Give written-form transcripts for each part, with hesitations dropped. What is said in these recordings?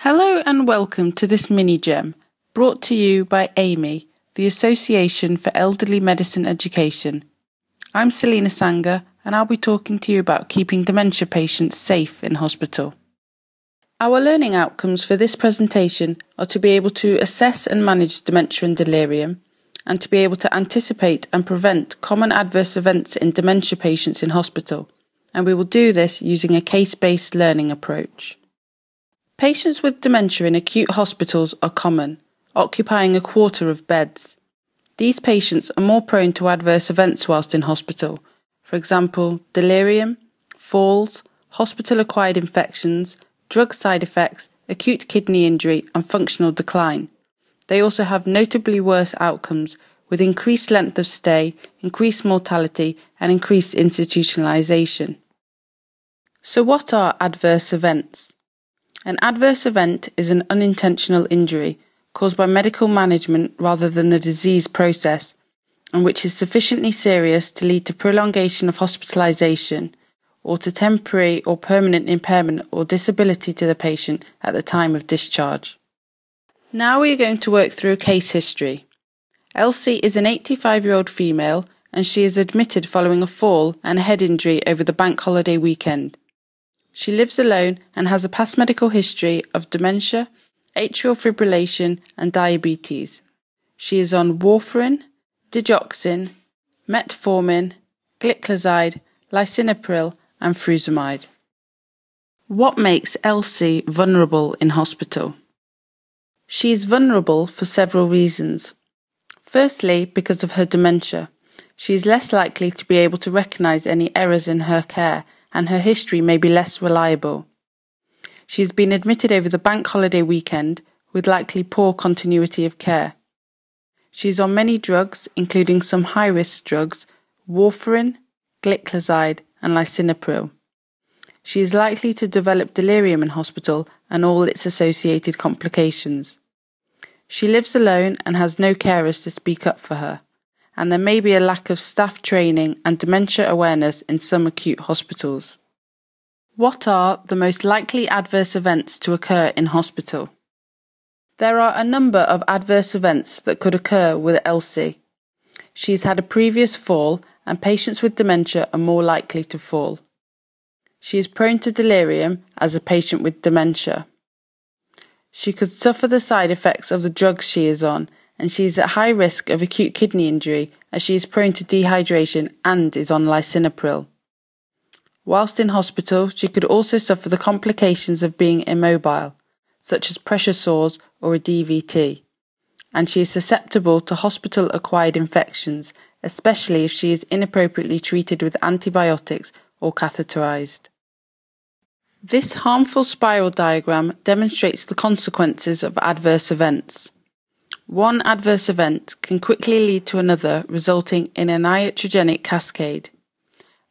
Hello and welcome to this MiniGEM, brought to you by AMY, the Association for Elderly Medicine Education. I'm Selina Sanger and I'll be talking to you about keeping dementia patients safe in hospital. Our learning outcomes for this presentation are to be able to assess and manage dementia and delirium, and to be able to anticipate and prevent common adverse events in dementia patients in hospital, and we will do this using a case-based learning approach. Patients with dementia in acute hospitals are common, occupying a quarter of beds. These patients are more prone to adverse events whilst in hospital, for example, delirium, falls, hospital-acquired infections, drug side effects, acute kidney injury and functional decline. They also have notably worse outcomes with increased length of stay, increased mortality and increased institutionalisation. So what are adverse events? An adverse event is an unintentional injury caused by medical management rather than the disease process, and which is sufficiently serious to lead to prolongation of hospitalisation or to temporary or permanent impairment or disability to the patient at the time of discharge. Now we are going to work through a case history. Elsie is an 85-year-old female and she is admitted following a fall and a head injury over the bank holiday weekend. She lives alone and has a past medical history of dementia, atrial fibrillation and diabetes. She is on warfarin, digoxin, metformin, gliclazide, lisinopril and furosemide. What makes Elsie vulnerable in hospital? She is vulnerable for several reasons. Firstly, because of her dementia. She is less likely to be able to recognise any errors in her care, and her history may be less reliable. She has been admitted over the bank holiday weekend with likely poor continuity of care. She is on many drugs, including some high-risk drugs, warfarin, gliclazide and lisinopril. She is likely to develop delirium in hospital and all its associated complications. She lives alone and has no carers to speak up for her, and there may be a lack of staff training and dementia awareness in some acute hospitals. What are the most likely adverse events to occur in hospital? There are a number of adverse events that could occur with Elsie. She has had a previous fall, and patients with dementia are more likely to fall. She is prone to delirium as a patient with dementia. She could suffer the side effects of the drugs she is on, and she is at high risk of acute kidney injury as she is prone to dehydration and is on lisinopril. Whilst in hospital, she could also suffer the complications of being immobile, such as pressure sores or a DVT, and she is susceptible to hospital-acquired infections, especially if she is inappropriately treated with antibiotics or catheterized. This harmful spiral diagram demonstrates the consequences of adverse events. One adverse event can quickly lead to another, resulting in an iatrogenic cascade.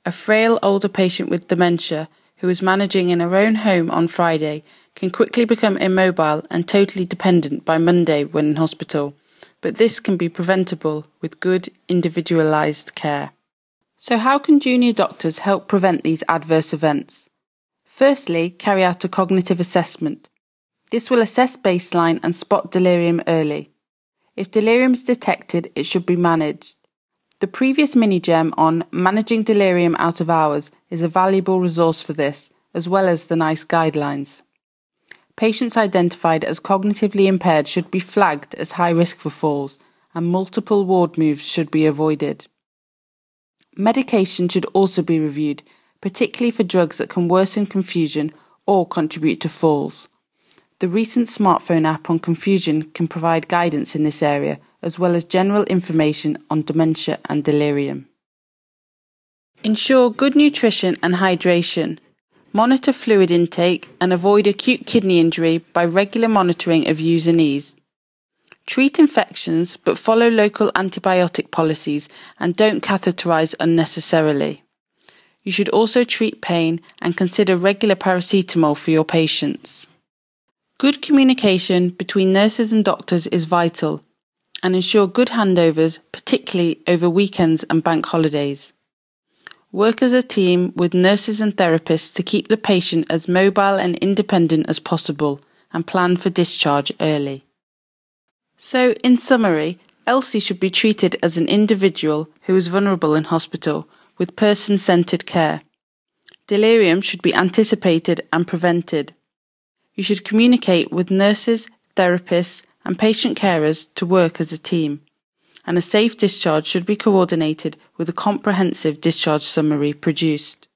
A frail older patient with dementia who is managing in her own home on Friday can quickly become immobile and totally dependent by Monday when in hospital, but this can be preventable with good individualised care. So how can junior doctors help prevent these adverse events? Firstly, carry out a cognitive assessment. This will assess baseline and spot delirium early. If delirium is detected, it should be managed. The previous MiniGEM on managing delirium out of hours is a valuable resource for this, as well as the NICE guidelines. Patients identified as cognitively impaired should be flagged as high risk for falls, and multiple ward moves should be avoided. Medication should also be reviewed, particularly for drugs that can worsen confusion or contribute to falls. The recent smartphone app on confusion can provide guidance in this area, as well as general information on dementia and delirium. Ensure good nutrition and hydration. Monitor fluid intake and avoid acute kidney injury by regular monitoring of use and ease. Treat infections but follow local antibiotic policies and don't catheterize unnecessarily. You should also treat pain and consider regular paracetamol for your patients. Good communication between nurses and doctors is vital, and ensure good handovers, particularly over weekends and bank holidays. Work as a team with nurses and therapists to keep the patient as mobile and independent as possible, and plan for discharge early. So, in summary, Elsie should be treated as an individual who is vulnerable in hospital with person-centred care. Delirium should be anticipated and prevented. You should communicate with nurses, therapists and patient carers to work as a team. And a safe discharge should be coordinated with a comprehensive discharge summary produced.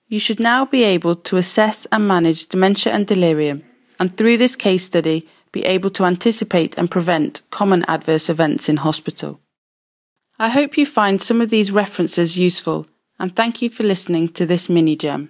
You should now be able to assess and manage dementia and delirium, and through this case study, be able to anticipate and prevent common adverse events in hospital. I hope you find some of these references useful, and thank you for listening to this MiniGEM.